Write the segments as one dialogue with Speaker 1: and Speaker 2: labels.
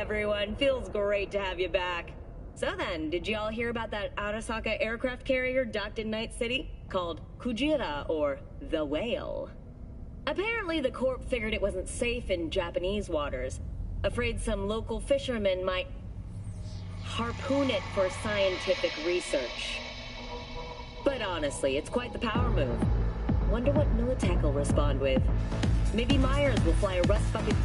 Speaker 1: everyone. Feels great to have you back. So then, did y'all hear about that Arasaka aircraft carrier docked in Night City? Called Kujira, or the Whale. Apparently the Corp figured it wasn't safe in Japanese waters. Afraid some local fishermen might harpoon it for scientific research. But honestly, it's quite the power move. Wonder what Militech will respond with. Maybe Myers will fly a rust bucket.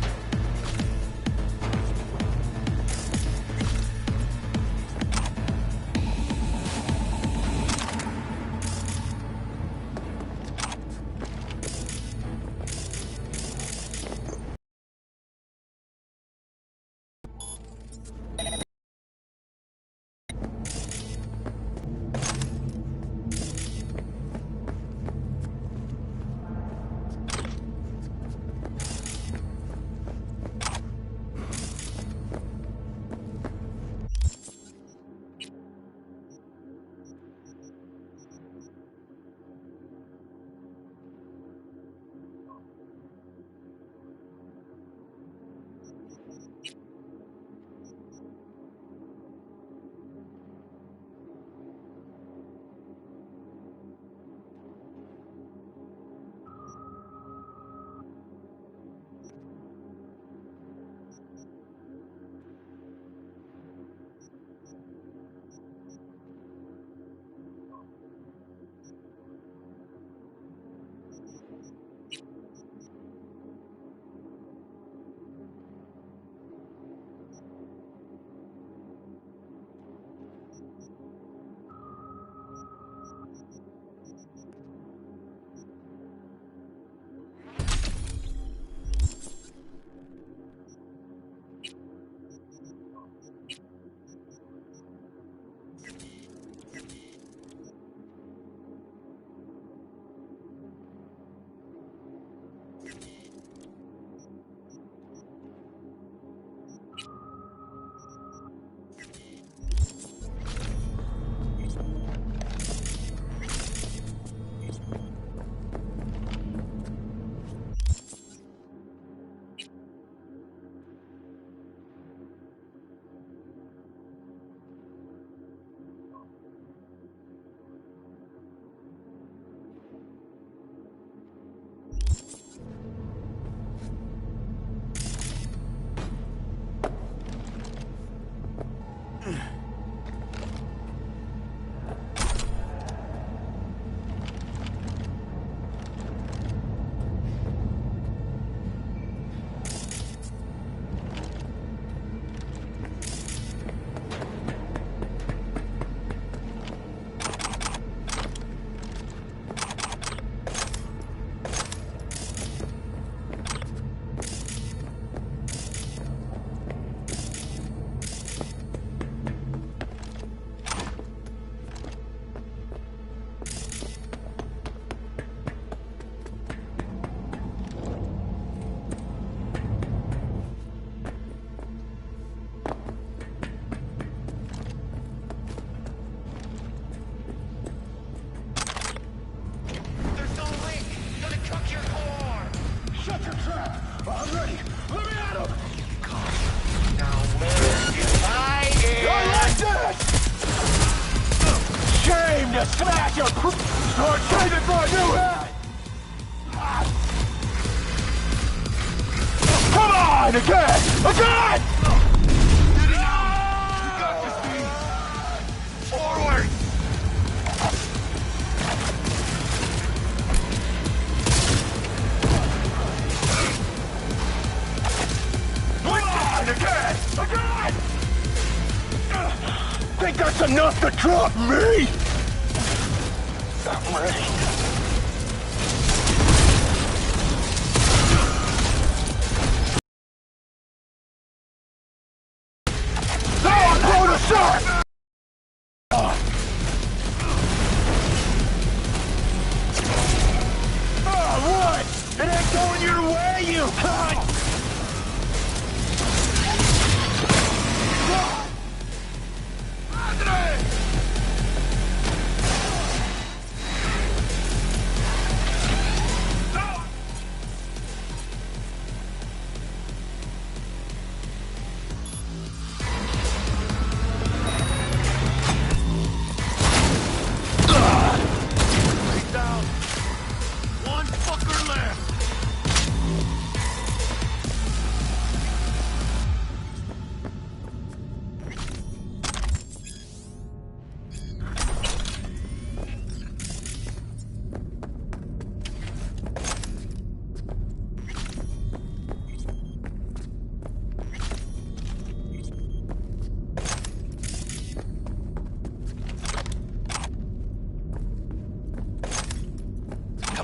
Speaker 2: Smash your or trade it for a new head! Come on, again! Again! You got this, B! Forward! Come on, again! Again! Think that's enough to drop me? I'm ready. Now I'm going to start! Oh, what? It ain't going your way, you cunt!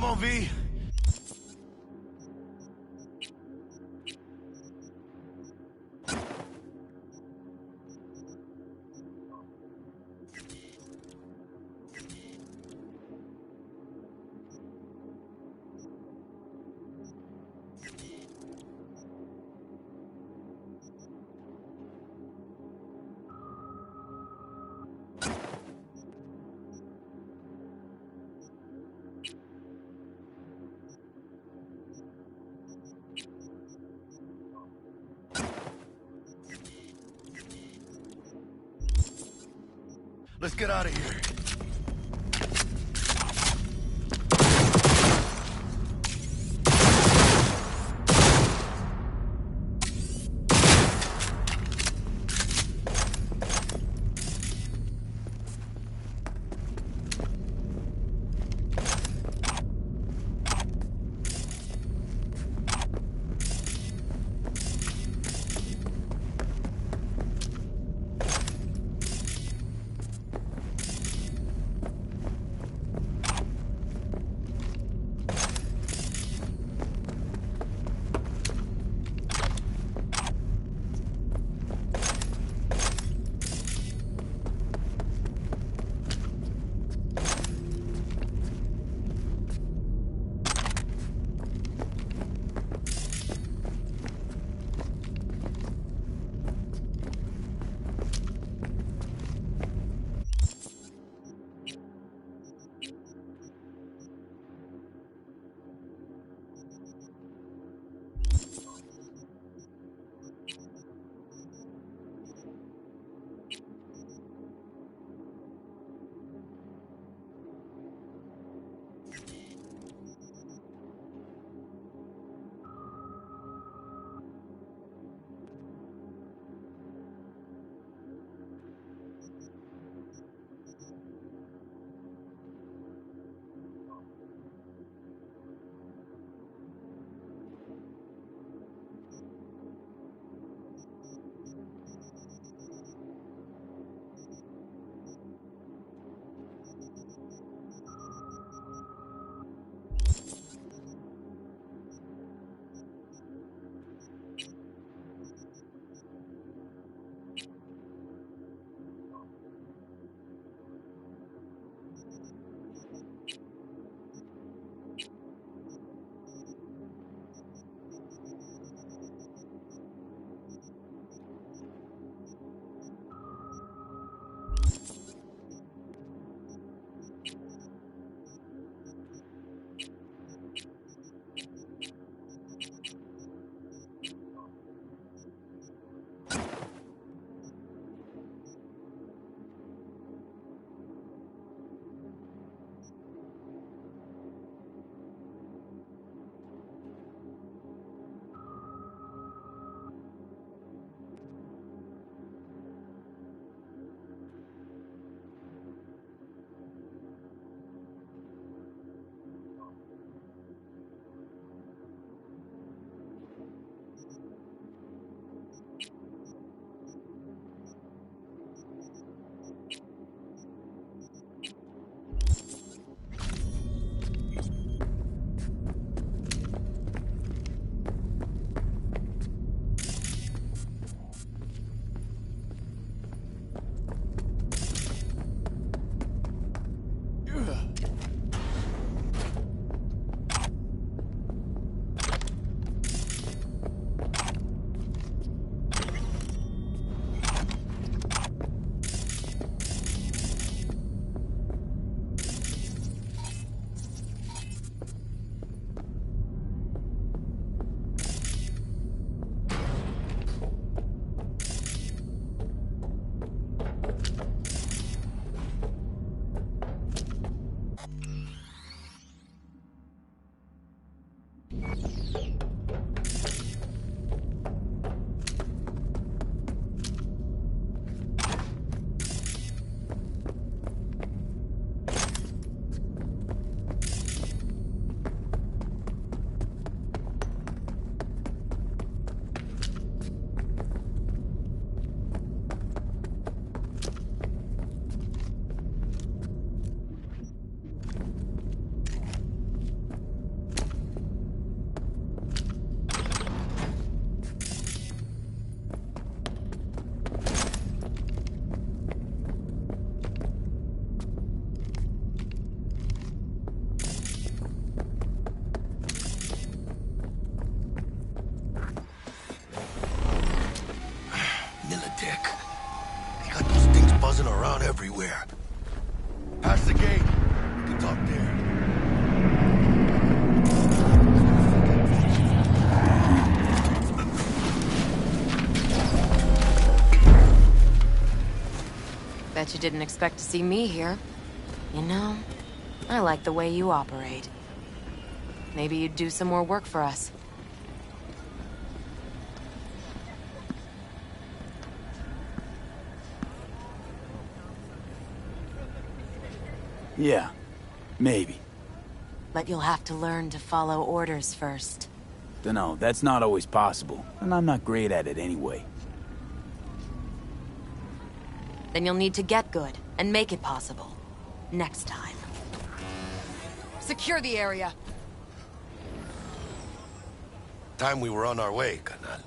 Speaker 2: on, V. Let's get out of here.
Speaker 3: didn't expect to see me here. You know, I like the way you operate. Maybe you'd do some more work for us.
Speaker 4: Yeah, maybe.
Speaker 3: But you'll have to learn to follow orders first.
Speaker 4: Dunno, that's not always possible, and I'm not great at it anyway.
Speaker 3: Then you'll need to get good and make it possible. Next time. Secure the area.
Speaker 5: Time we were on our way, Canal.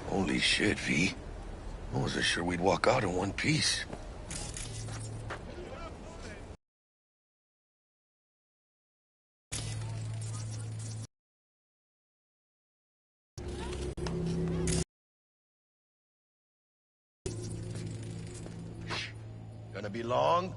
Speaker 5: Holy shit, V. I wasn't sure we'd walk out in one piece. Gonna be long?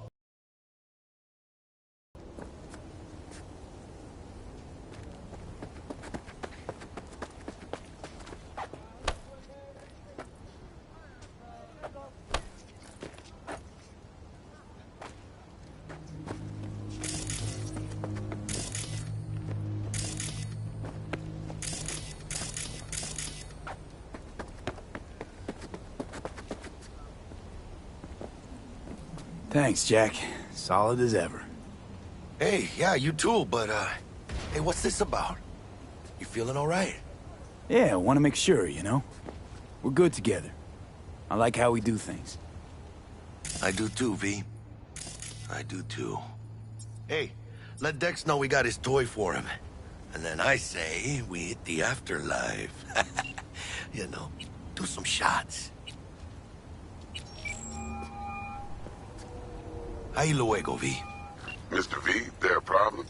Speaker 4: Thanks, Jack. Solid as ever.
Speaker 5: Hey, yeah, you too, but, hey, what's this about? You feeling all right?
Speaker 4: Yeah, I want to make sure, you know? We're good together. I like how we do things.
Speaker 5: I do too, V. I do too. Hey, let Dex know we got his toy for him. And then I say we hit the afterlife. You know, do some shots. Ahí luego, V.
Speaker 6: Mr. V, there a problem?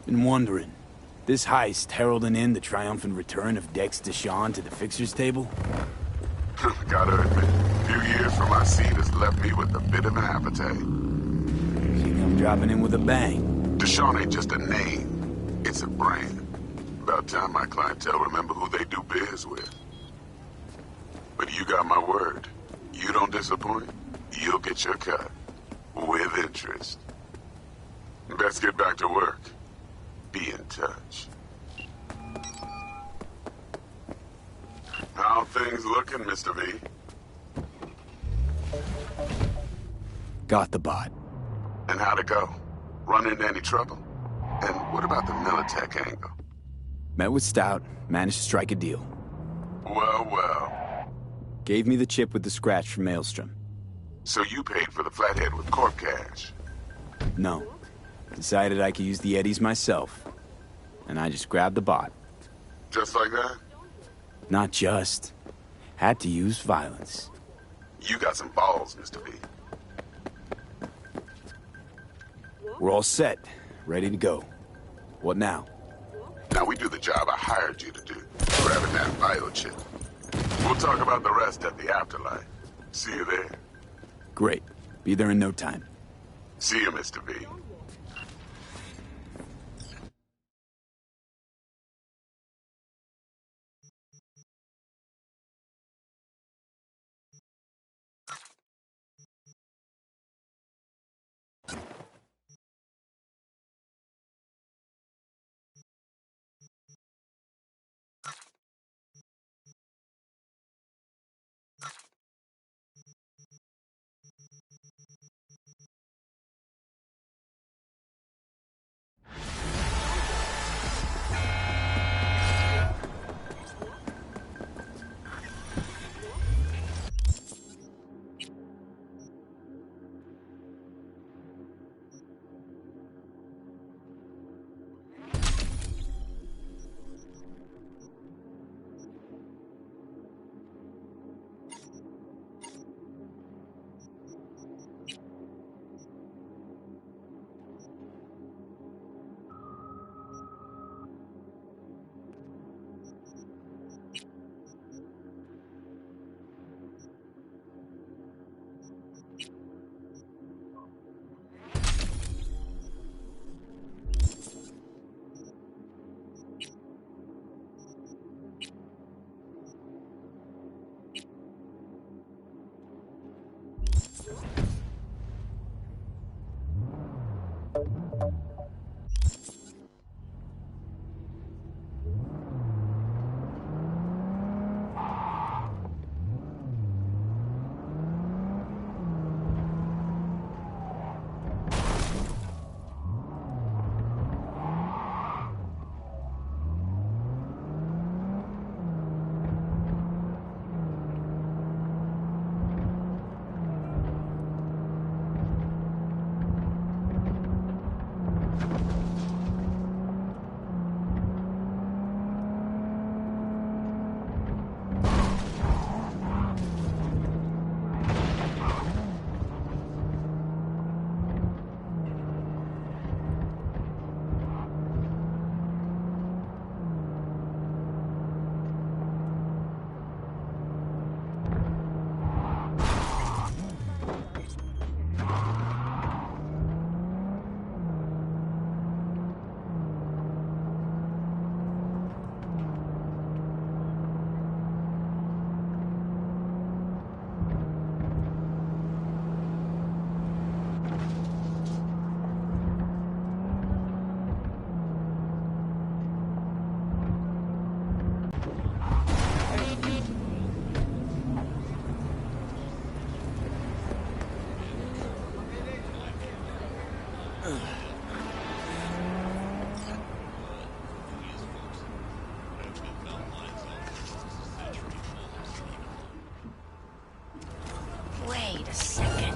Speaker 4: Been wondering, this heist heralding in the triumphant return of Dex Deshawn to the fixer's table?
Speaker 6: Gotta admit, a few years from my seat has left me with a bit of an appetite.
Speaker 4: She come dropping in with a bang.
Speaker 6: Deshaun ain't just a name, it's a brand. About time my clientele remember who they do biz with. But you got my word. You don't disappoint, you'll get your cut. With interest. Best get back to work. Be in touch. How things looking, Mr. V?
Speaker 4: Got the bot.
Speaker 6: And how'd it go? Run into any trouble? And what about the Militech angle?
Speaker 4: Met with Stout, managed to strike a deal.
Speaker 6: Well, well.
Speaker 4: Gave me the chip with the scratch from Maelstrom.
Speaker 6: So you paid for the flathead with corp cash?
Speaker 4: No. Decided I could use the Eddies myself. And I just grabbed the bot.
Speaker 6: Just like that?
Speaker 4: Not just. Had to use violence.
Speaker 6: You got some balls, Mr. V.
Speaker 4: We're all set. Ready to go. What now?
Speaker 6: Now we do the job I hired you to do. Grabbing that biochip. We'll talk about the rest at the afterlife. See you there.
Speaker 4: Great. Be there in no time.
Speaker 6: See you, Mr. V.
Speaker 3: second.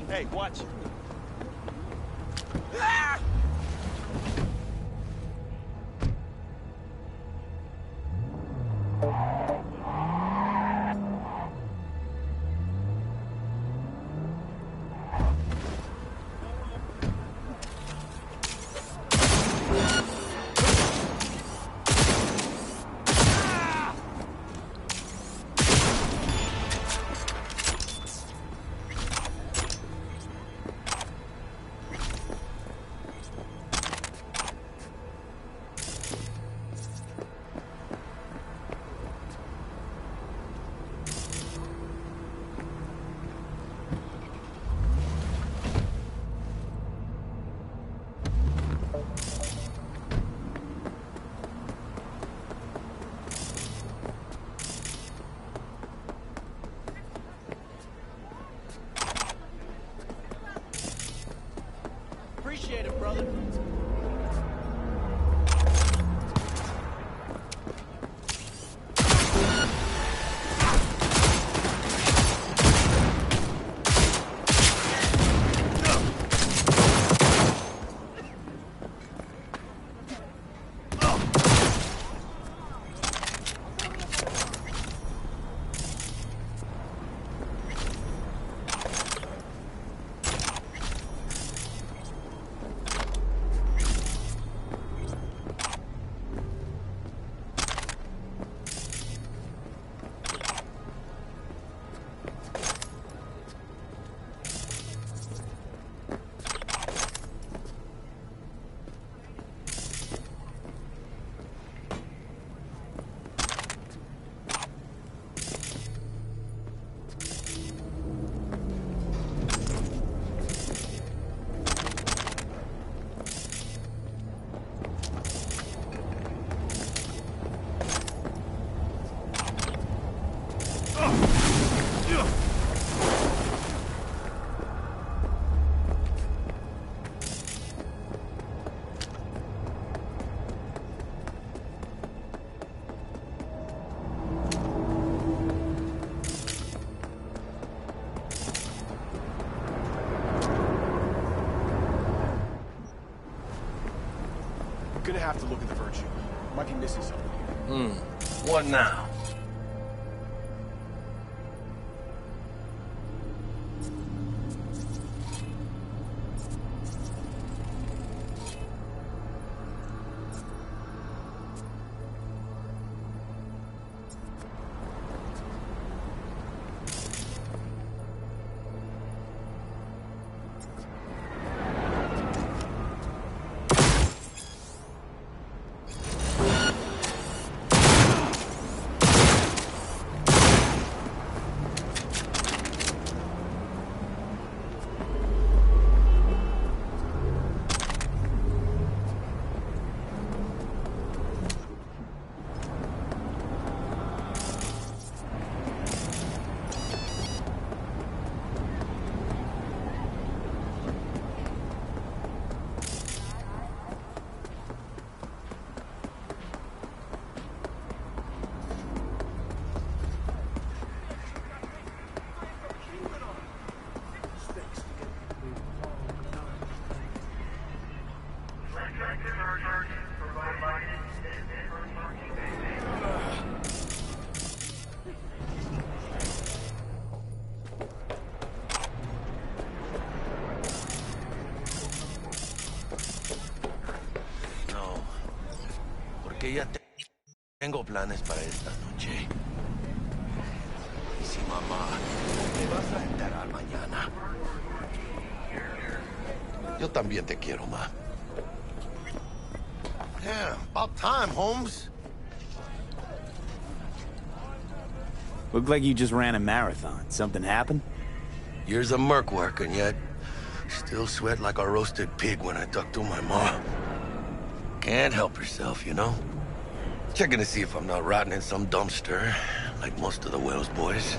Speaker 2: Hey, watch. Appreciate it, brother. Gonna have to look at the virtue. Might be missing something here.
Speaker 5: What now? que ya tengo planes para esta noche. Y si mamá, me vas a enterar mañana. Yo también te quiero, ma. Damn, about time, Holmes.
Speaker 4: Looked like you just ran a marathon. Something happened?
Speaker 5: Years of merc work, and yet still sweat like a roasted pig when I talk to my mom. Can't help herself, you know? Checking to see if I'm not rotting in some dumpster, like most of the Wells boys.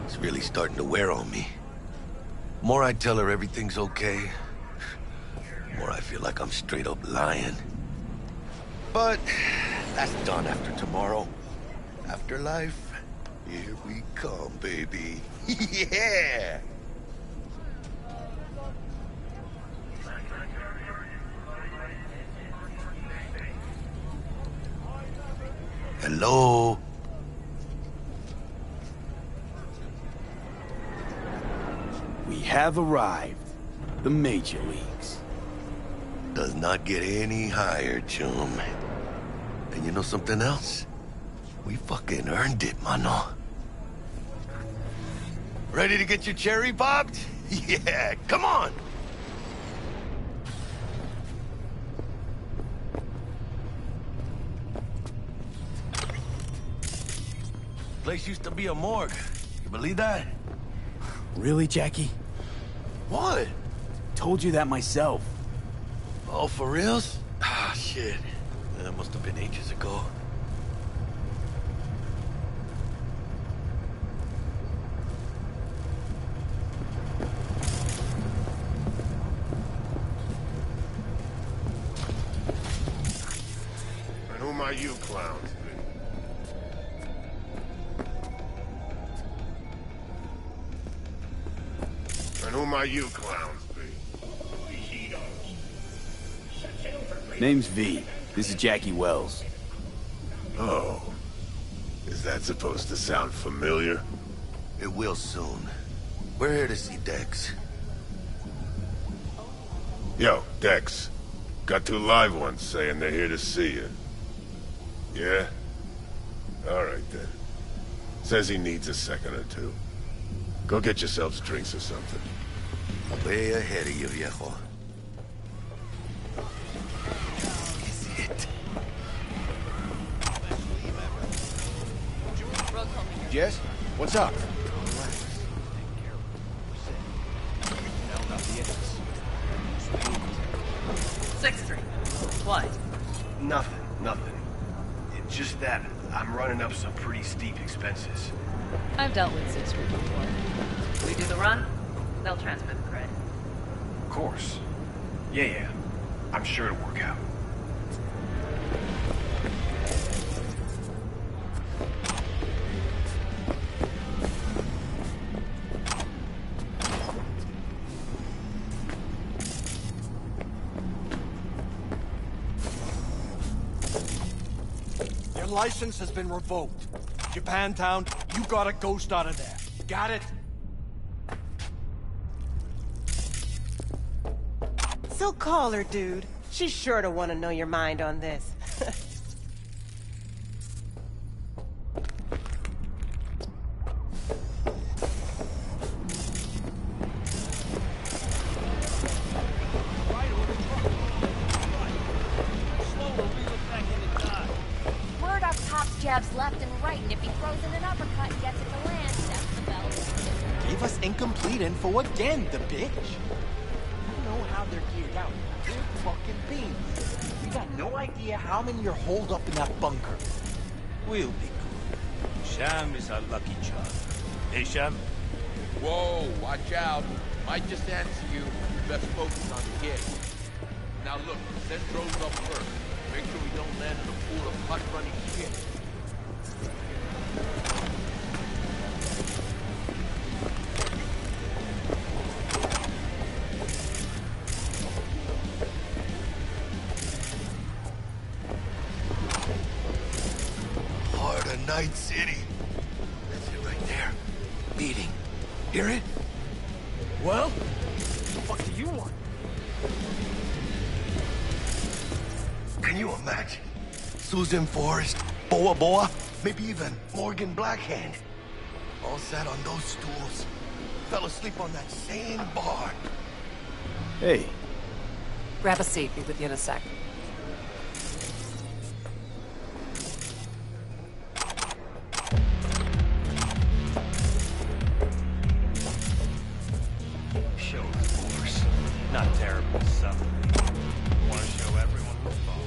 Speaker 5: It's really starting to wear on me. More I tell her everything's okay, more I feel like I'm straight up lying. But that's done after tomorrow. Afterlife, here we come, baby. Yeah! Hello?
Speaker 4: We have arrived. The Major Leagues.
Speaker 5: Does not get any higher, chum. And you know something else? We fucking earned it, mano. Ready to get your cherry popped? Yeah, come on! Place used to be a morgue. You believe that?
Speaker 4: Really, Jackie?
Speaker 5: What?
Speaker 4: Told you that myself.
Speaker 5: Oh, for reals? Ah, shit. That must have been ages ago.
Speaker 6: And whom are you clowns? And whom are you clowns, B?
Speaker 4: Name's V. This is Jackie Wells.
Speaker 6: Oh. Is that supposed to sound familiar?
Speaker 5: It will soon. We're here to see Dex.
Speaker 6: Yo, Dex. Got 2 live ones saying they're here to see you. Yeah? Alright then. Says he needs a second or 2. Go get yourselves drinks or something.
Speaker 5: Way ahead of you, viejo. Is it?
Speaker 2: Jess? What's up?
Speaker 7: 6-3. What?
Speaker 2: Nothing. It's just that I'm running up some pretty steep expenses.
Speaker 7: I've dealt with 6-3 before. We do the run, they'll transfer the credit.
Speaker 2: Of course. Yeah. I'm sure it'll work out.
Speaker 8: Your license has been revoked. Japantown, you got a ghost out of there. Got it?
Speaker 9: So call her, dude. She's sure to want to know your mind on this.
Speaker 10: Jabs left and right, and if he throws in an uppercut and gets it to land, that's the bell.
Speaker 8: Gave us incomplete info again, the bitch. You know how they're geared out. They're fucking beans. We got no idea how many are holed up in that bunker. We'll be good.
Speaker 11: Sham is our lucky charm. Hey, Sham?
Speaker 12: Whoa, watch out. Might just answer you. Best focus on the hit. Now look, send drones up first. Make sure we don't land in a pool of hot running shit.
Speaker 5: Heart of Night City. That's it right there. Meeting. Hear it?
Speaker 8: Well, what the fuck do you want?
Speaker 5: Can you imagine? Susan Forrest, Boa Boa, maybe even Morgan Blackhand. All sat on those stools. Fell asleep on that same bar.
Speaker 4: Hey.
Speaker 7: Grab a seat. Be with you in a sec.
Speaker 11: Show the force. Not terrible stuff. Want to show everyone who's falling.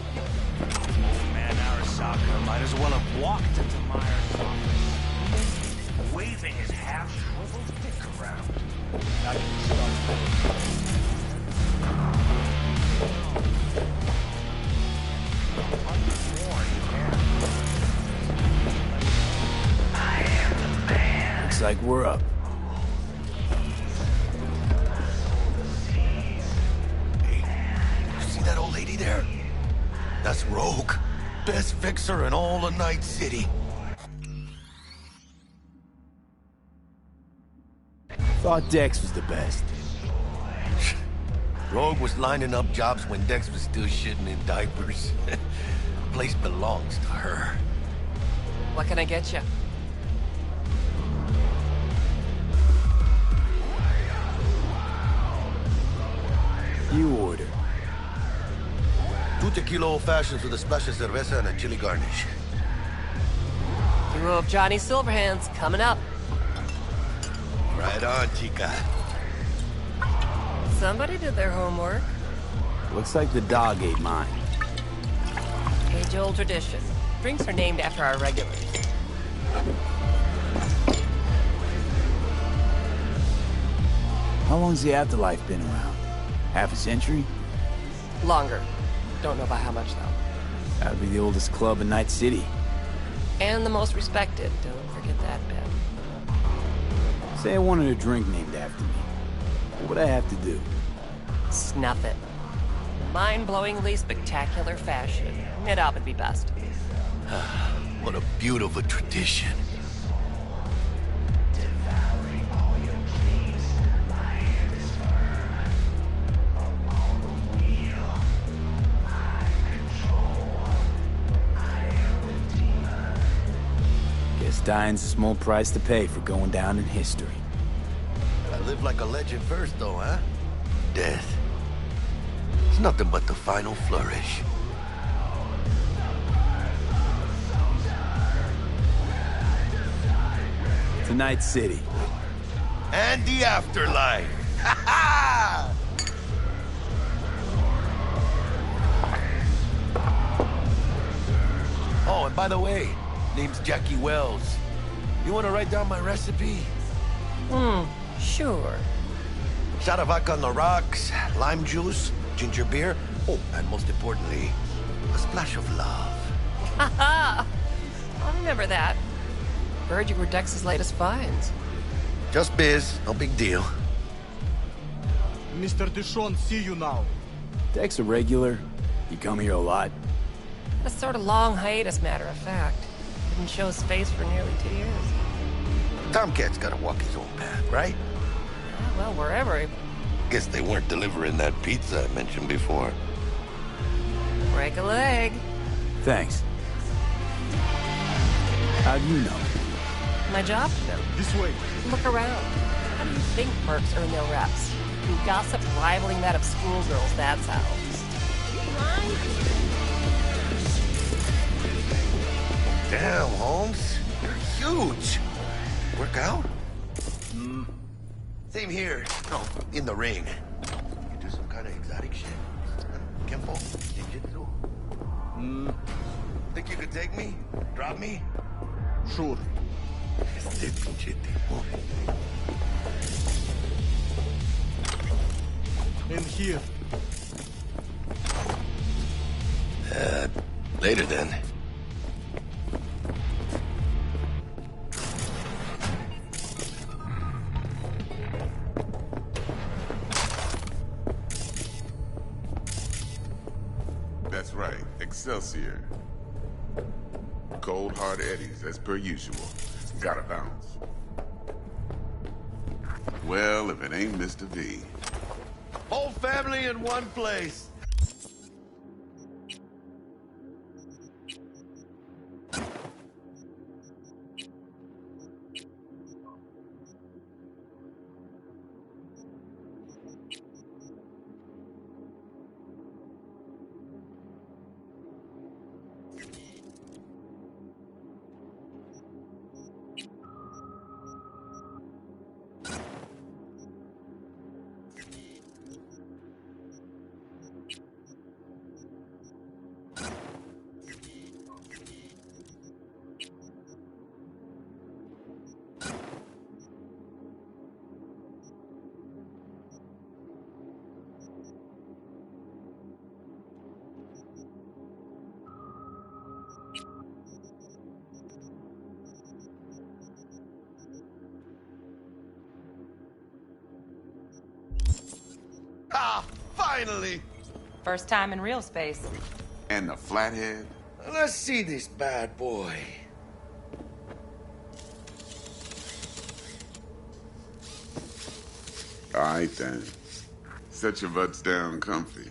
Speaker 11: Old man Arasaka might as well have walked into Myers' office, waving his half-shriveled dick around. Not even start.
Speaker 4: Looks like we're up.
Speaker 5: You see that old lady there? That's Rogue. Best fixer in all of Night City.
Speaker 4: Thought Dex was the best.
Speaker 5: Rogue was lining up jobs when Dex was still shitting in diapers. Place belongs to her.
Speaker 7: What can I get you?
Speaker 4: You order.
Speaker 5: 2 tequila old fashions with a splash of cerveza and a chili garnish.
Speaker 7: Duo of Johnny Silverhands coming up.
Speaker 5: Right on, chica.
Speaker 7: Somebody did their homework.
Speaker 4: Looks like the dog ate mine.
Speaker 7: Age-old tradition. Drinks are named after our regulars.
Speaker 4: How long's the afterlife been around? Half a century?
Speaker 7: Longer. Don't know by how much, though.
Speaker 4: That'd be the oldest club in Night City.
Speaker 7: And the most respected. Don't forget that, Ben.
Speaker 4: Say I wanted a drink named after me. What would I have to do?
Speaker 7: Snuff it. Mind-blowingly spectacular fashion. It up would be best.
Speaker 5: What a beautiful tradition.
Speaker 4: Guess dying's a small price to pay for going down in history.
Speaker 5: I live like a legend first, though, huh? Death. It's nothing but the final flourish.
Speaker 4: To Night City.
Speaker 5: And the afterlife. Ha ha! Oh, and by the way, name's Jackie Wells. You want to write down my recipe?
Speaker 7: Sure.
Speaker 5: Shot of vodka on the rocks, lime juice, ginger beer. Oh, and most importantly, a splash of love.
Speaker 7: Ha! I'll remember that. Heard you were Dex's latest finds.
Speaker 5: Just biz, no big deal.
Speaker 8: Mr. Dishon, see you now.
Speaker 4: Dex a regular? You come here a lot?
Speaker 7: A sort of long hiatus, matter of fact. Didn't show his face for nearly 2 years.
Speaker 5: Tomcat's gotta walk his own path, right?
Speaker 7: Yeah, well, wherever.
Speaker 5: Guess they weren't delivering that pizza I mentioned before.
Speaker 7: Break a leg.
Speaker 4: Thanks. How do you know?
Speaker 7: My job to know.
Speaker 8: This way.
Speaker 7: Look around. How do you think mercs earn their reps? Through gossip rivaling that of schoolgirls, that's how.
Speaker 5: Damn, Holmes. You're huge. Work out? Same here. No, in the ring. You do some kind of exotic shit? Kempo? Jiu-jitsu? Think you could take me? Drop me?
Speaker 8: Sure.
Speaker 5: Este pinche tipo.
Speaker 8: In here.
Speaker 5: Later then.
Speaker 6: That's right, Excelsior. Cold hard eddies, as per usual. Gotta bounce. Well, if it ain't Mr. V.
Speaker 5: Whole family in one place. Ah, finally!
Speaker 7: First time in real space.
Speaker 6: And the flathead?
Speaker 5: Let's see this bad boy.
Speaker 6: All right, then. Set your butts down comfy.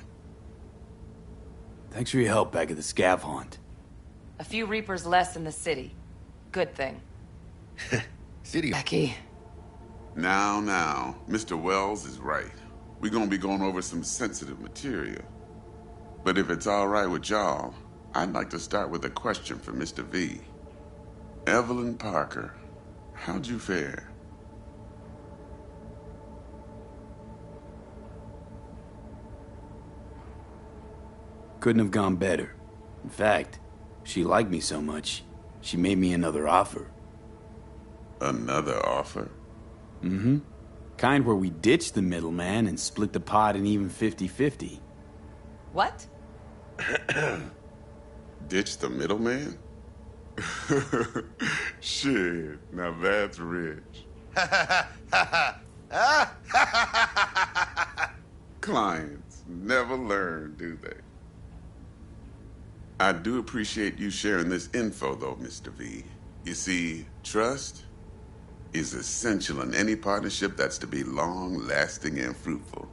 Speaker 4: Thanks for your help back at the scav haunt.
Speaker 7: A few Reapers less in the city. Good thing.
Speaker 5: City.
Speaker 3: Becky.
Speaker 6: Now, Mr. Wells is right. We're gonna be going over some sensitive material. But if it's all right with y'all, I'd like to start with a question for Mr. V. Evelyn Parker, how'd you fare?
Speaker 4: Couldn't have gone better. In fact, she liked me so much, she made me another offer.
Speaker 6: Another offer?
Speaker 4: Mm-hmm. Kind where we ditch the middleman and split the pot in even 50-50.
Speaker 7: What?
Speaker 6: Ditch the middleman? Shit, now that's rich. Clients never learn, do they? I do appreciate you sharing this info, though, Mr. V. You see, trust is essential in any partnership that's to be long-lasting and fruitful.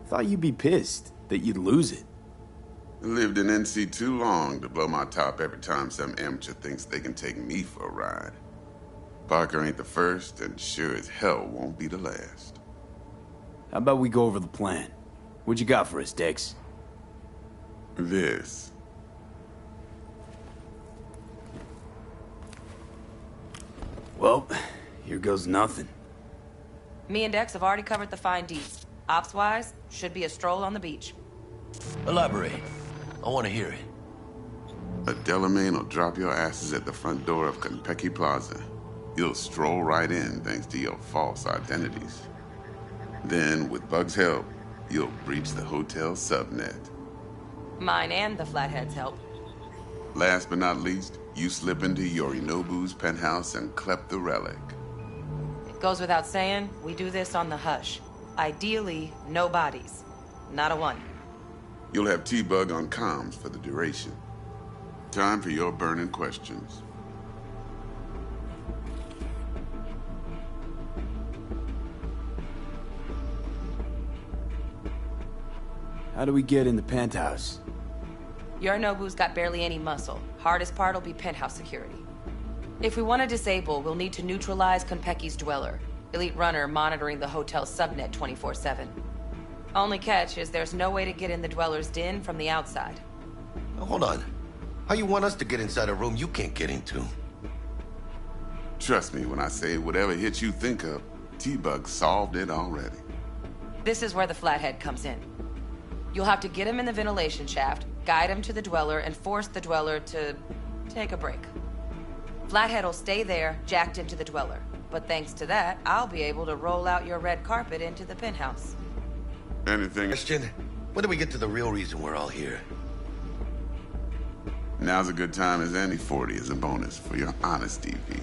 Speaker 4: Thought you'd be pissed that you'd lose it.
Speaker 6: Lived in NC too long to blow my top every time some amateur thinks they can take me for a ride. Parker ain't the first, and sure as hell won't be the last.
Speaker 4: How about we go over the plan? What you got for us, Dex?
Speaker 6: This.
Speaker 4: Well, here goes nothing.
Speaker 7: Me and Dex have already covered the fine deeds. Ops-wise, should be a stroll on the beach.
Speaker 5: Elaborate. I want to hear it.
Speaker 6: A Delamain will drop your asses at the front door of Konpeki Plaza. You'll stroll right in thanks to your false identities. Then, with Bug's help, you'll breach the hotel subnet.
Speaker 7: Mine and the Flathead's help.
Speaker 6: Last but not least, you slip into Yorinobu's penthouse and clep the relic.
Speaker 7: It goes without saying, we do this on the hush. Ideally, no bodies. Not a one.
Speaker 6: You'll have T-Bug on comms for the duration. Time for your burning questions.
Speaker 4: How do we get in the penthouse?
Speaker 7: Yorinobu's got barely any muscle. Hardest part'll be penthouse security. If we want to disable, we'll need to neutralize Konpeki's dweller. Elite runner monitoring the hotel's subnet 24/7. Only catch is there's no way to get in the dweller's den from the outside.
Speaker 5: Hold on. How you want us to get inside a room you can't get into?
Speaker 6: Trust me when I say whatever hit you think of, T-Bug solved it already.
Speaker 7: This is where the Flathead comes in. You'll have to get him in the ventilation shaft, guide him to the dweller, and force the dweller to take a break. Flathead'll stay there, jacked into the dweller. But thanks to that, I'll be able to roll out your red carpet into the penthouse.
Speaker 6: Anything?
Speaker 5: Question? When do we get to the real reason we're all here?
Speaker 6: Now's a good time as any 40 as a bonus for your honesty, V.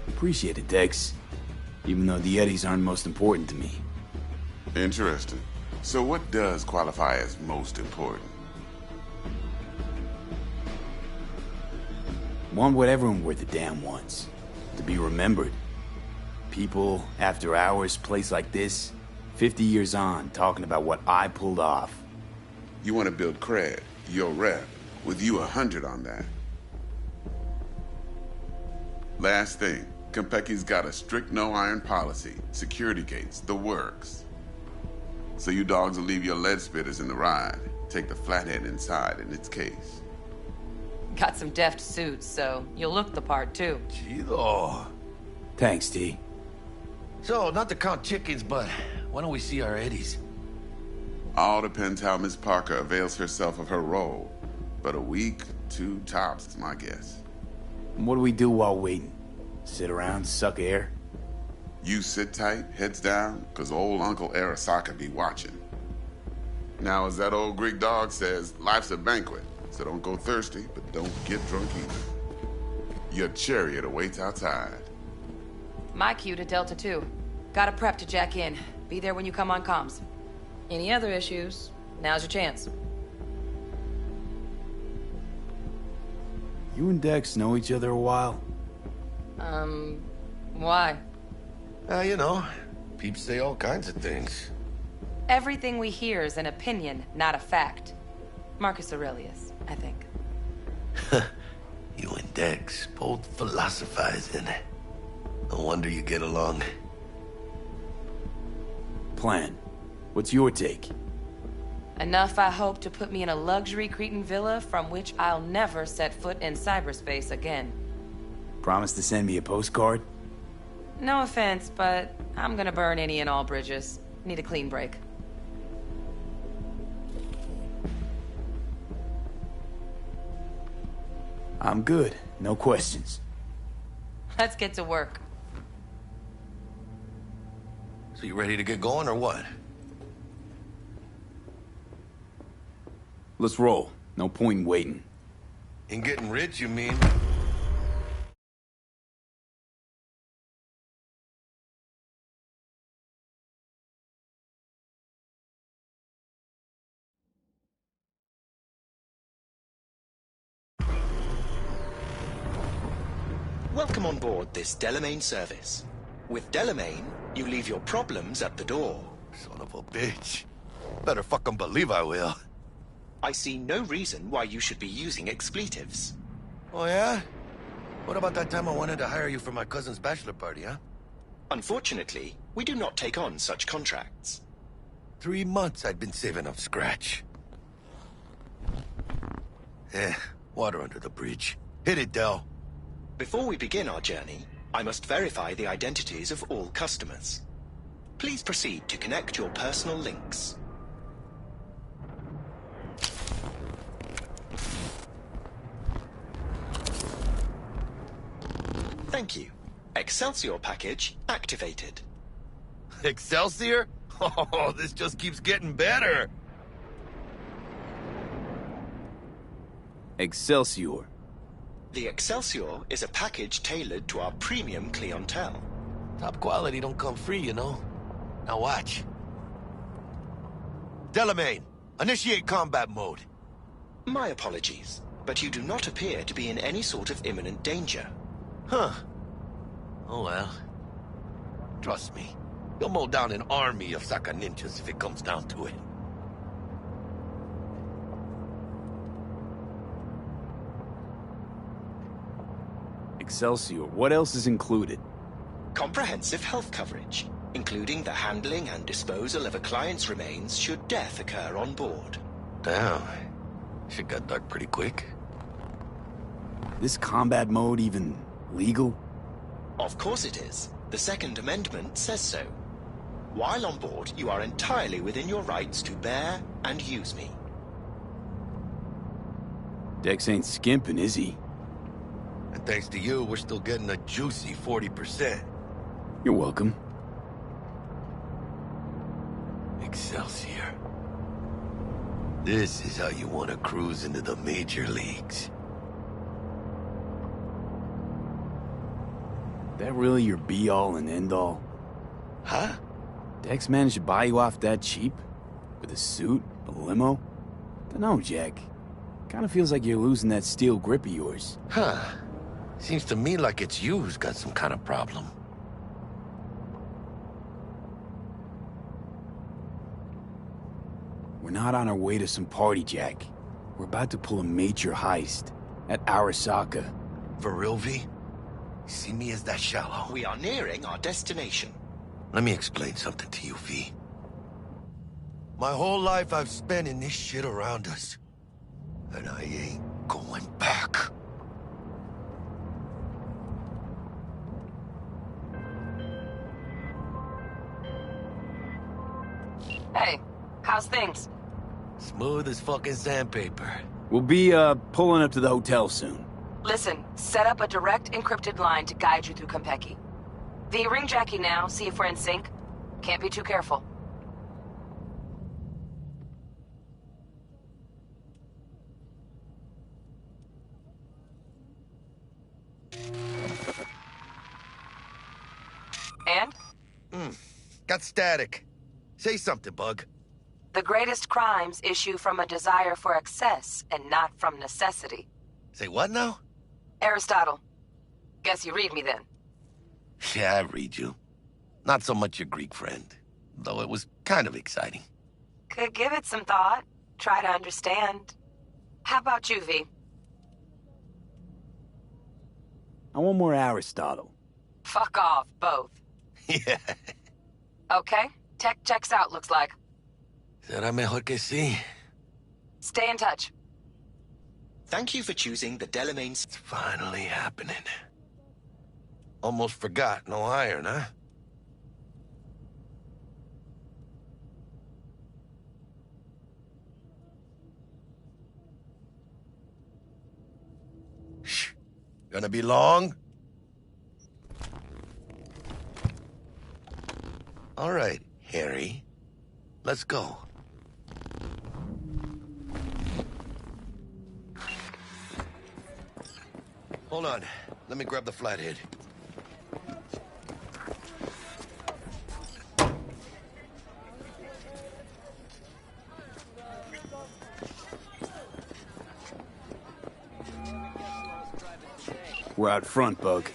Speaker 4: Appreciate it, Dex. Even though the Eddies aren't most important to me.
Speaker 6: Interesting. So what does qualify as most important?
Speaker 4: Want what everyone worth a damn wants. To be remembered. People, after hours, place like this, 50 years on, talking about what I pulled off.
Speaker 6: You want to build cred, your rep, with you 100 on that. Last thing, Konpeki's got a strict no-iron policy, security gates, the works. So you dogs will leave your lead spitters in the ride, take the Flathead inside in its case.
Speaker 7: Got some deft suits, so you'll look the part, too.
Speaker 5: Chido.
Speaker 4: Thanks, T.
Speaker 5: So, not to count chickens, but why don't we see our Eddies?
Speaker 6: All depends how Miss Parker avails herself of her role. But a week, 2 tops is my guess.
Speaker 4: What do we do while waiting? Sit around, suck air?
Speaker 6: You sit tight, heads down, cause old Uncle Arasaka be watching. Now, as that old Greek dog says, life's a banquet, so don't go thirsty, but don't get drunk either. Your chariot awaits outside.
Speaker 7: My cue to Delta 2. Gotta prep to jack in. Be there when you come on comms. Any other issues, now's your chance.
Speaker 4: You and Dex know each other a while?
Speaker 7: Why?
Speaker 5: You know, peeps say all kinds of things.
Speaker 7: Everything we hear is an opinion, not a fact. Marcus Aurelius, I think.
Speaker 5: You and Dex both philosophizing. No wonder you get along.
Speaker 4: Plan. What's your take?
Speaker 7: Enough, I hope, to put me in a luxury Cretan villa from which I'll never set foot in cyberspace again.
Speaker 4: Promise to send me a postcard?
Speaker 7: No offense, but I'm gonna burn any and all bridges. Need a clean break.
Speaker 4: I'm good. No questions.
Speaker 7: Let's get to work.
Speaker 5: So you ready to get going or what?
Speaker 4: Let's roll. No point in waiting.
Speaker 5: In getting rich, you mean?
Speaker 13: Welcome on board this Delamain service. With Delamain, you leave your problems at the door.
Speaker 5: Son of a bitch. Better fucking believe I will.
Speaker 13: I see no reason why you should be using expletives.
Speaker 5: Oh, yeah? What about that time I wanted to hire you for my cousin's bachelor party, huh?
Speaker 13: Unfortunately, we do not take on such contracts.
Speaker 5: 3 months I'd been saving up scratch. Water under the bridge. Hit it, Del.
Speaker 13: Before we begin our journey, I must verify the identities of all customers. Please proceed to connect your personal links. Thank you. Excelsior package activated.
Speaker 5: Excelsior? Oh, this just keeps getting better.
Speaker 4: Excelsior.
Speaker 13: The Excelsior is a package tailored to our premium clientele.
Speaker 5: Top quality don't come free, you know. Now watch. Delamain, initiate combat mode.
Speaker 13: My apologies, but you do not appear to be in any sort of imminent danger.
Speaker 5: Huh. Oh well. Trust me, you'll mow down an army of Saka ninjas if it comes down to it.
Speaker 4: Excelsior, what else is included?
Speaker 13: Comprehensive health coverage, including the handling and disposal of a client's remains should death occur on board.
Speaker 5: Damn. Shit got dark pretty quick.
Speaker 4: This combat mode even legal?
Speaker 13: Of course it is. The Second Amendment says so. While on board, you are entirely within your rights to bear and use me.
Speaker 4: Dex ain't skimping, is he?
Speaker 5: And thanks to you, we're still getting a juicy 40%.
Speaker 4: You're welcome.
Speaker 5: Excelsior. This is how you want to cruise into the major leagues.
Speaker 4: That really your be-all and end-all?
Speaker 5: Huh?
Speaker 4: Dex managed to buy you off that cheap? With a suit? A limo? Dunno, Jack. Kinda feels like you're losing that steel grip of yours.
Speaker 5: Huh. Seems to me like it's you who's got some kind of problem.
Speaker 4: We're not on our way to some party, Jack. We're about to pull a major heist at Arasaka.
Speaker 5: For real, V? See me as that shallow?
Speaker 13: We are nearing our destination.
Speaker 5: Let me explain something to you, V. My whole life I've spent in this shit around us. And I ain't going back.
Speaker 7: How's things?
Speaker 5: Smooth as fucking sandpaper.
Speaker 4: We'll be, pulling up to the hotel soon.
Speaker 7: Listen, set up a direct encrypted line to guide you through Konpeki. V, ring Jackie now, see if we're in sync. Can't be too careful. And?
Speaker 5: Got static. Say something, Bug.
Speaker 7: The greatest crimes issue from a desire for excess and not from necessity.
Speaker 5: Say what now?
Speaker 7: Aristotle. Guess you read me then.
Speaker 5: Yeah, I read you. Not so much your Greek friend, though it was kind of exciting.
Speaker 7: Could give it some thought. Try to understand. How about you, V?
Speaker 4: I want more Aristotle.
Speaker 7: Fuck off, both.
Speaker 5: Yeah.
Speaker 7: Okay, tech checks out, looks like.
Speaker 5: Será mejor que sí.
Speaker 7: Stay in touch.
Speaker 13: Thank you for choosing the Delamain...
Speaker 5: It's finally happening. Almost forgot, no iron, huh? Shh. Gonna be long? All right, Harry. Let's go. Hold on. Let me grab the flathead.
Speaker 4: We're out front, Bug.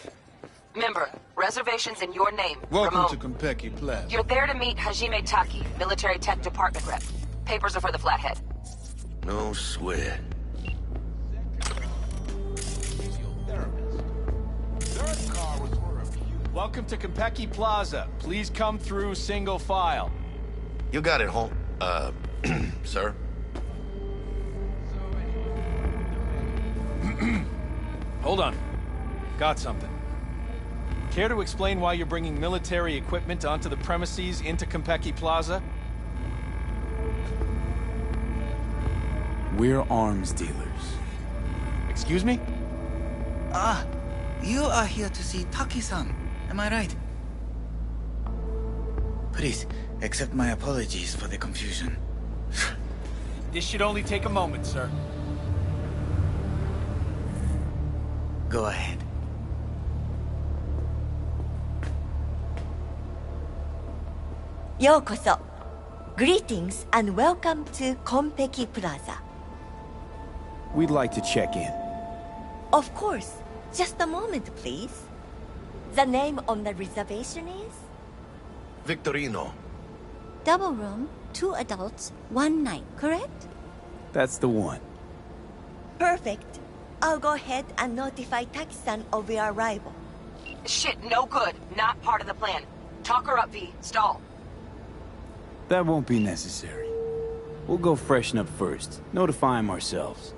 Speaker 7: Remember, reservations in your name.
Speaker 14: Welcome
Speaker 7: Ramon.
Speaker 14: to Konpeki Plaza.
Speaker 7: You're there to meet Hajime Taki, military tech department rep. Papers are for the flathead.
Speaker 5: No sweat.
Speaker 11: Welcome to Konpeki Plaza. Please come through single file.
Speaker 5: You got it, home. Sir?
Speaker 11: Hold on. Got something. Care to explain why you're bringing military equipment onto the premises into Konpeki Plaza?
Speaker 4: We're arms dealers.
Speaker 11: Excuse me?
Speaker 15: Ah, you are here to see Taki-san, am I right? Please, accept my apologies for the confusion.
Speaker 11: This should only take a moment, sir.
Speaker 15: Go ahead.
Speaker 16: Yokoso. Greetings and welcome to Konpeki Plaza.
Speaker 4: We'd like to check in.
Speaker 16: Of course. Just a moment, please. The name on the reservation is?
Speaker 5: Victorino.
Speaker 16: Double room, 2 adults, 1 night, correct?
Speaker 4: That's the one.
Speaker 16: Perfect. I'll go ahead and notify Taki-san of your arrival.
Speaker 7: Shit, no good. Not part of the plan. Talk her up, V. Stall.
Speaker 4: That won't be necessary. We'll go freshen up first. Notify him ourselves.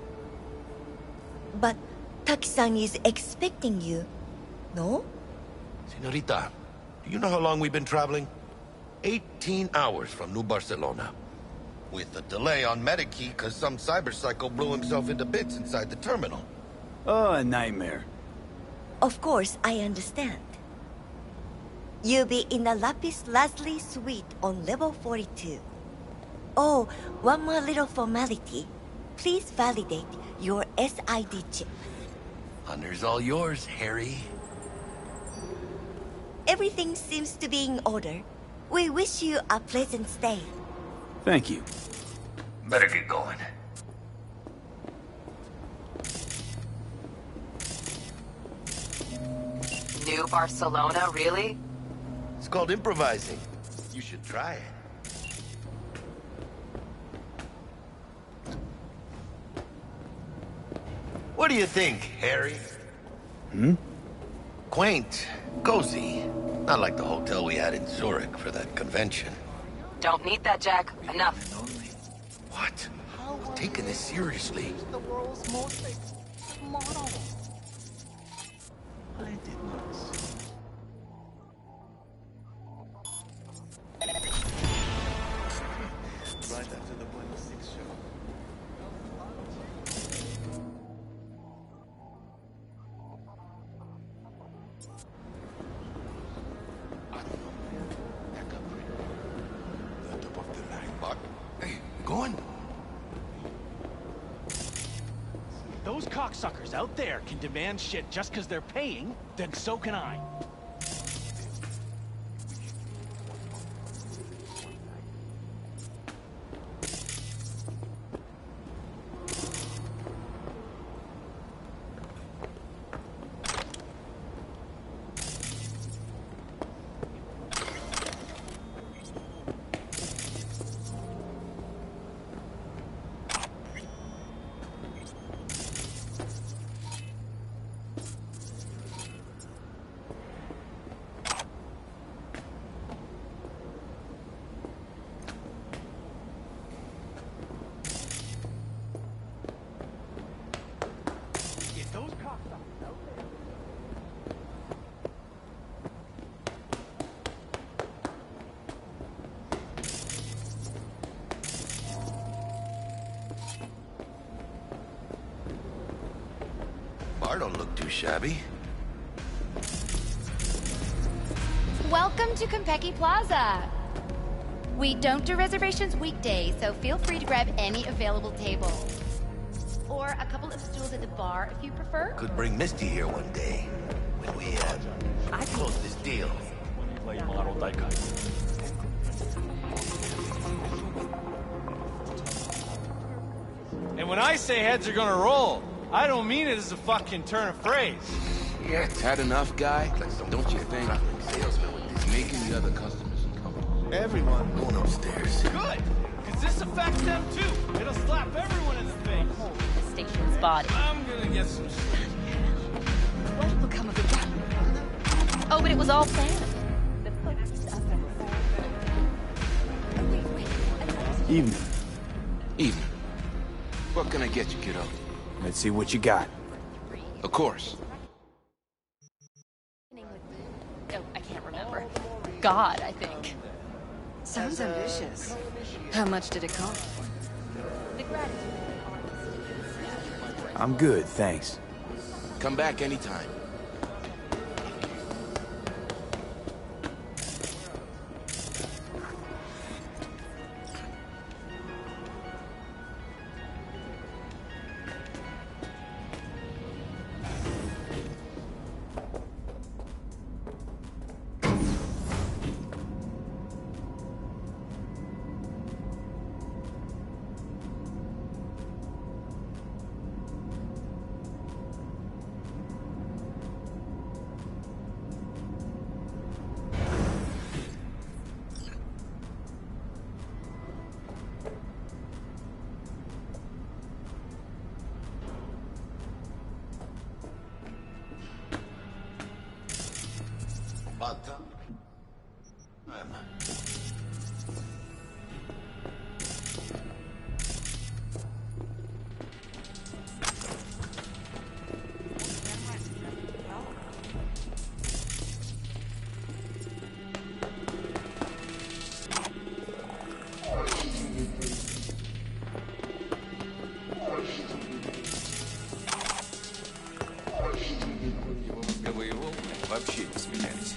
Speaker 16: But Taki-san is expecting you, no?
Speaker 5: Senorita, do you know how long we've been traveling? 18 hours from New Barcelona. With a delay on Medikey because some cyberpsycho blew himself into bits inside the terminal.
Speaker 4: Oh, a nightmare.
Speaker 16: Of course, I understand. You'll be in the Lapis Lazuli suite on level 42. Oh, one more little formality. Please validate your SID chip.
Speaker 5: Honor's all yours, Harry.
Speaker 16: Everything seems to be in order. We wish you a pleasant stay.
Speaker 4: Thank you.
Speaker 5: Better get going.
Speaker 7: New Barcelona, really?
Speaker 5: It's called improvising. You should try it. What do you think, Harry? Quaint, cozy. Not like the hotel we had in Zurich for that convention.
Speaker 7: Don't need that, Jack. Enough.
Speaker 5: What? I'm taking this seriously.
Speaker 8: The world's most model. I did not see. Try that. those cocksuckers out there can demand shit just because they're paying, then so can I.
Speaker 5: Bar don't look too shabby.
Speaker 14: Welcome to Konpeki Plaza. We don't do reservations weekdays, so feel free to grab any available table. Or a couple of stools at the bar if you prefer.
Speaker 5: Could bring Misty here one day. When I close this deal.
Speaker 11: And when I say heads are gonna roll, I don't mean it as a fucking turn of phrase.
Speaker 17: Yeah, had enough, guy? Don't you think? It's making the other customers uncomfortable.
Speaker 11: Everyone.
Speaker 5: Going upstairs.
Speaker 11: Good, because this affects them too. It'll slap everyone in the face.
Speaker 10: The station's body.
Speaker 11: I'm gonna get some sleep.
Speaker 10: What will become of it? Oh, but it was all planned.
Speaker 4: Evening.
Speaker 17: Evening. What can I get you, kiddo?
Speaker 4: Let's see what you got.
Speaker 17: Of course.
Speaker 10: Oh, I can't remember. God, I think.
Speaker 3: Sounds ambitious. How much did it cost?
Speaker 4: I'm good, thanks.
Speaker 17: Come back anytime.
Speaker 5: About time.
Speaker 17: Вообще не сменялись.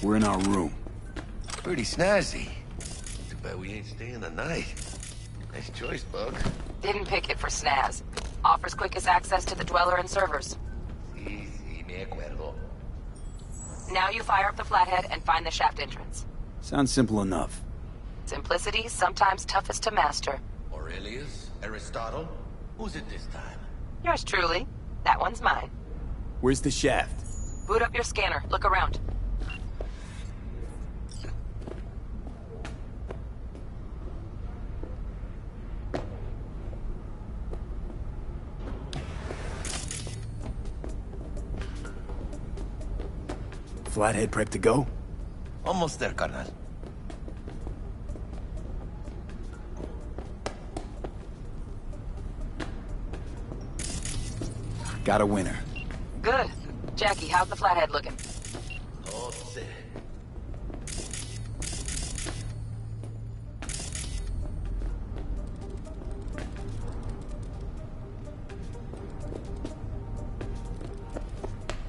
Speaker 4: We're in our room.
Speaker 5: Pretty snazzy. Too bad we ain't staying the night. Nice choice, Bug.
Speaker 7: Didn't pick it for snaz. Offers quickest access to the Dweller and servers.
Speaker 5: Sí, me acuerdo.
Speaker 7: Now you fire up the flathead and find the shaft entrance.
Speaker 4: Sounds simple enough.
Speaker 7: Simplicity, sometimes toughest to master.
Speaker 5: Aurelius? Aristotle? Who's it this time?
Speaker 7: Yours truly. That one's mine.
Speaker 4: Where's the shaft?
Speaker 7: Boot up your scanner. Look around.
Speaker 4: Flathead prep to go?
Speaker 5: Almost there, carnal.
Speaker 4: Got a winner.
Speaker 7: Good. Jackie, how's the Flathead looking?
Speaker 5: Oh, sick.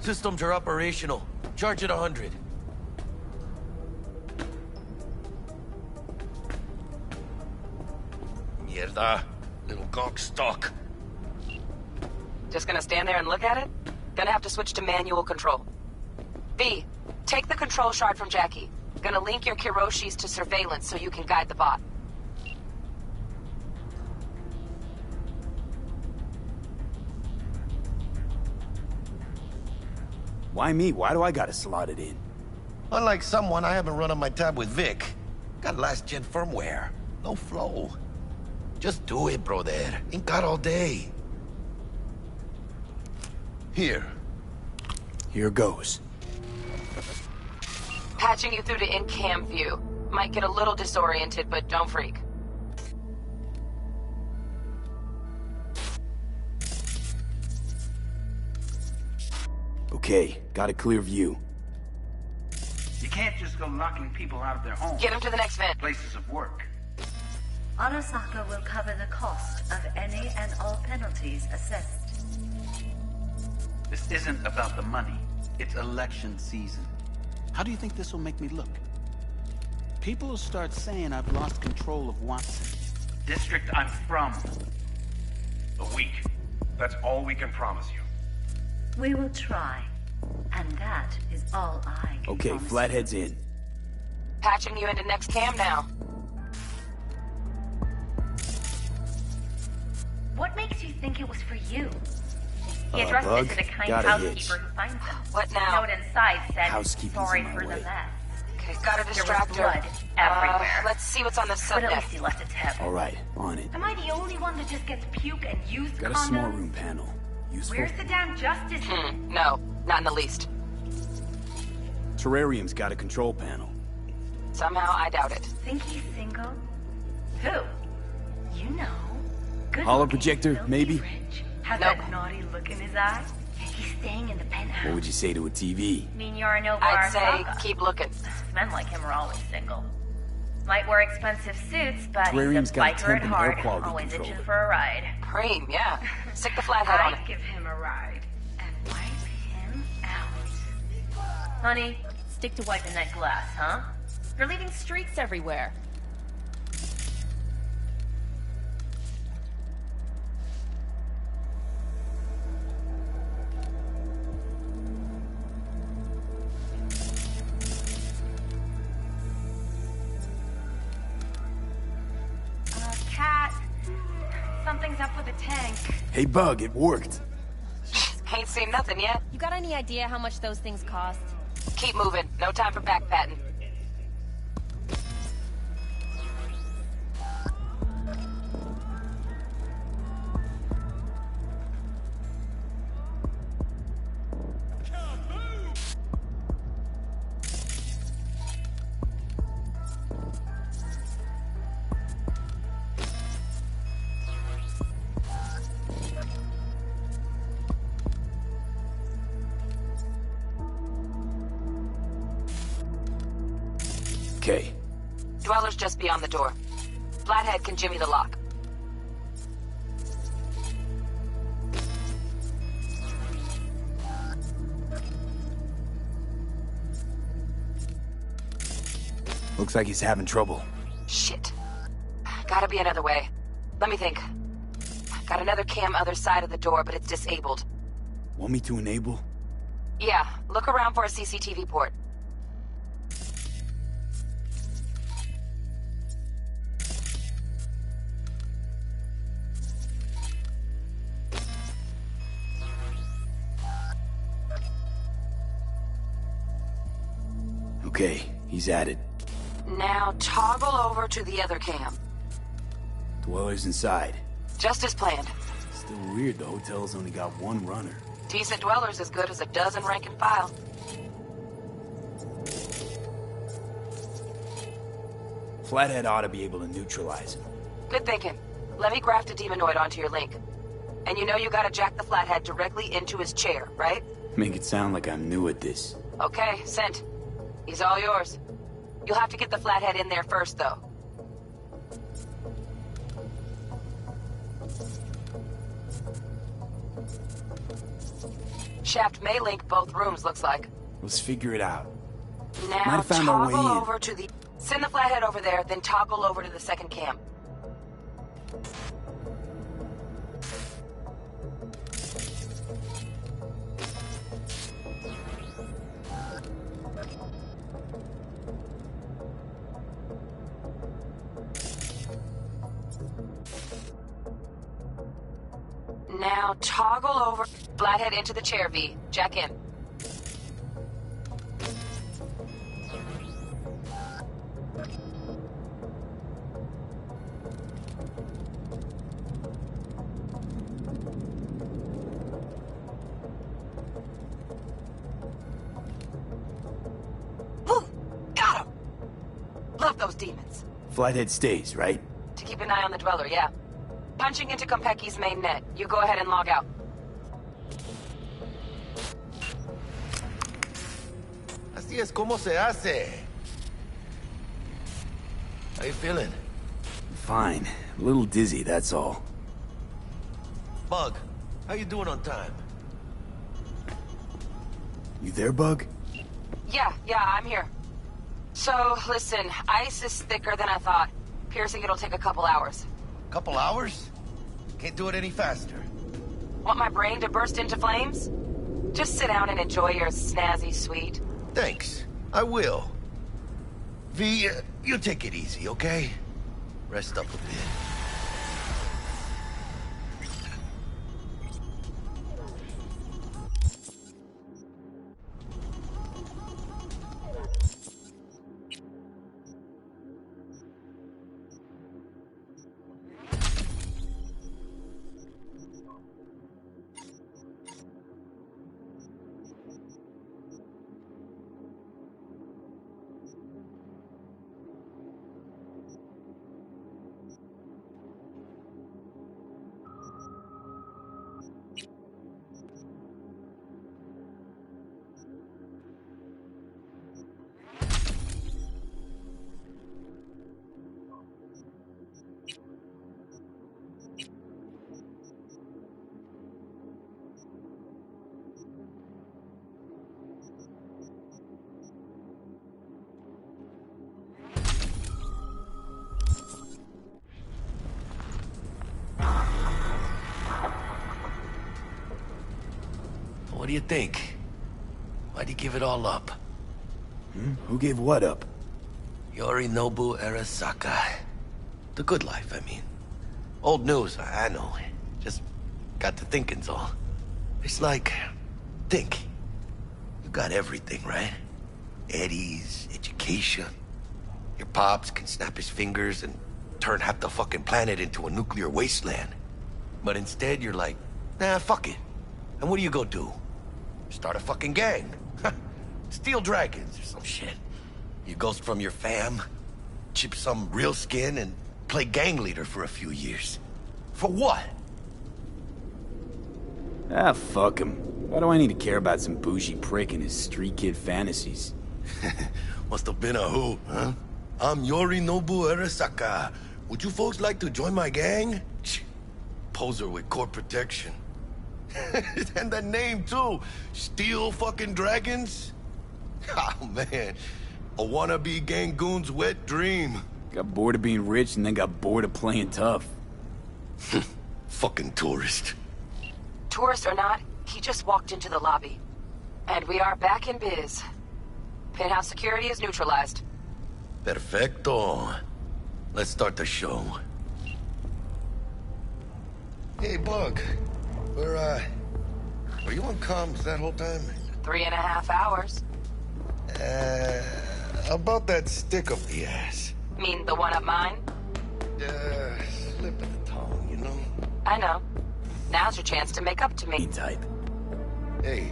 Speaker 5: Systems are operational. Charge at 100. Mierda. Little gonk stuck.
Speaker 7: Just gonna stand there and look at it? Gonna have to switch to manual control. V, take the control shard from Jackie. Gonna link your Kiroshis to surveillance so you can guide the bot.
Speaker 4: Why me? Why do I gotta slot it in?
Speaker 5: Unlike someone, I haven't run on my tab with Vic. Got last-gen firmware. No flow. Just do it, brother. Ain't got all day. Here.
Speaker 4: Here goes.
Speaker 7: Patching you through to in-cam view. Might get a little disoriented, but don't freak.
Speaker 4: Okay, got a clear view.
Speaker 18: You can't just go locking people out of their homes.
Speaker 7: Get them to the next vent.
Speaker 18: Places of work.
Speaker 19: Arasaka will cover the cost of any and all penalties assessed.
Speaker 18: This isn't about the money. It's election season. How do you think this will make me look? People will start saying I've lost control of Watson. District I'm from.
Speaker 2: A week. That's all we can promise you.
Speaker 19: We will try. And that is all I can
Speaker 4: Okay,
Speaker 19: promise.
Speaker 4: Flathead's in.
Speaker 7: Patching you into next cam now.
Speaker 14: What makes you think it was for you? He
Speaker 4: Bug,
Speaker 14: addressed it to the kind
Speaker 4: got a
Speaker 14: housekeeper
Speaker 4: hitch.
Speaker 14: who finds him.
Speaker 7: What now?
Speaker 14: Note inside said,
Speaker 4: Housekeeping's
Speaker 14: sorry
Speaker 4: in my
Speaker 14: for the
Speaker 4: way.
Speaker 14: mess.
Speaker 7: Okay, gotta distract
Speaker 14: There was
Speaker 7: her.
Speaker 14: blood everywhere.
Speaker 7: Let's see what's on the
Speaker 14: But at least
Speaker 7: subnet.
Speaker 14: he left a tip.
Speaker 4: Alright, on it.
Speaker 14: Am I the only one that just gets puke and used
Speaker 4: Got a
Speaker 14: condoms?
Speaker 4: small room panel. Useful?
Speaker 14: Where's the damn justice?
Speaker 7: No, not in the least.
Speaker 4: Terrarium's got a control panel.
Speaker 7: Somehow, I doubt it.
Speaker 14: Think he's single? Who? You know. Good
Speaker 4: Holo
Speaker 14: looking,
Speaker 4: projector,
Speaker 14: filthy
Speaker 4: maybe?
Speaker 14: rich. Has
Speaker 7: Nope.
Speaker 14: that naughty look in his eye? He's staying in the penthouse.
Speaker 4: What would you say to a TV?
Speaker 14: Mean you're no
Speaker 7: I'd say
Speaker 14: Arasaka.
Speaker 7: keep looking.
Speaker 14: Men like him are always single. Might wear expensive suits, but
Speaker 4: Terrarium's
Speaker 14: he's a
Speaker 4: got a
Speaker 14: biker
Speaker 4: temp
Speaker 14: at
Speaker 4: and
Speaker 14: heart.
Speaker 4: air quality
Speaker 14: Always itching
Speaker 4: controller.
Speaker 14: for a ride.
Speaker 7: Cream, yeah. Stick the flathead on
Speaker 14: I'd
Speaker 7: it.
Speaker 14: give him a ride and wipe him out. Honey, stick to wiping that glass, huh? You're leaving streaks everywhere. Cat, something's up with the tank.
Speaker 4: Hey, Bug, it worked.
Speaker 7: Ain't seen nothing yet.
Speaker 10: You got any idea how much those things cost?
Speaker 7: Keep moving. No time for backpatting.
Speaker 4: Okay.
Speaker 7: Dweller's just beyond the door. Flathead can jimmy the lock.
Speaker 4: Looks like he's having trouble.
Speaker 7: Shit. Gotta be another way. Let me think. Got another cam other side of the door, but it's disabled.
Speaker 4: Want me to enable?
Speaker 7: Yeah, look around for a CCTV port.
Speaker 4: Okay, he's at it.
Speaker 7: Now toggle over to the other cam.
Speaker 4: Dweller's inside.
Speaker 7: Just as planned.
Speaker 4: Still weird the hotel's only got one runner.
Speaker 7: Decent Dweller's as good as a dozen rank and file.
Speaker 4: Flathead ought to be able to neutralize him.
Speaker 7: Good thinking. Let me graft a demonoid onto your link. And you know you gotta jack the Flathead directly into his chair, right?
Speaker 4: Make it sound like I'm new at this.
Speaker 7: Okay, sent. He's all yours. You'll have to get the Flathead in there first, though. Shaft may link both rooms, looks like.
Speaker 4: Let's figure it out.
Speaker 7: Now
Speaker 4: Might have found our way
Speaker 7: toggle
Speaker 4: in.
Speaker 7: over to the... Send the Flathead over there, then toggle over to the second cam. Now toggle over Flathead into the chair, V. Jack in. Boom! Got him! Love those demons.
Speaker 4: Flathead stays, right?
Speaker 7: To keep an eye on the Dweller, yeah. Punching into Konpeki's main net. You go ahead and log out.
Speaker 5: Así es como se hace. How you feeling?
Speaker 4: Fine. A little dizzy, that's all.
Speaker 5: Bug, how you doing on time?
Speaker 4: You there, Bug?
Speaker 7: Yeah, I'm here. So, listen, ice is thicker than I thought. Piercing it'll take a couple hours.
Speaker 5: Couple hours? Can't do it any faster.
Speaker 7: Want my brain to burst into flames? Just sit down and enjoy your snazzy sweet.
Speaker 5: Thanks. I will. V, you take it easy, okay? Rest up a bit. What do you think? Why'd you give it all up?
Speaker 4: Who gave what up?
Speaker 5: Yorinobu Arasaka. The good life, I mean. Old news, I know. Just got to thinking's all. It's like, think. You got everything, right? Eddies, education. Your pops can snap his fingers and turn half the fucking planet into a nuclear wasteland. But instead, you're like, nah, fuck it. And what do you go do? Start a fucking gang. Steal dragons or some shit. You ghost from your fam, chip some real skin, and play gang leader for a few years. For what?
Speaker 4: Ah, fuck him. Why do I need to care about some bougie prick and his street kid fantasies?
Speaker 5: Must have been a who, huh? I'm Yorinobu Arasaka. Would you folks like to join my gang? Poser with court protection. And the name, too. Steel fucking dragons? Oh, man. A wannabe Gangoon's wet dream.
Speaker 4: Got bored of being rich and then got bored of playing tough.
Speaker 5: Fucking tourist.
Speaker 7: Tourist or not, he just walked into the lobby. And we are back in biz. Penthouse security is neutralized.
Speaker 5: Perfecto. Let's start the show. Hey, Bug. Were you on comms that whole time?
Speaker 7: 3.5 hours.
Speaker 5: About that stick up the ass.
Speaker 7: Mean the one up mine?
Speaker 5: Slip of the tongue, you know?
Speaker 7: I know. Now's your chance to make up to me.
Speaker 4: Type.
Speaker 5: Hey,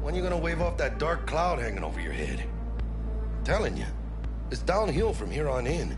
Speaker 5: when you gonna wave off that dark cloud hanging over your head? I'm telling you, it's downhill from here on in.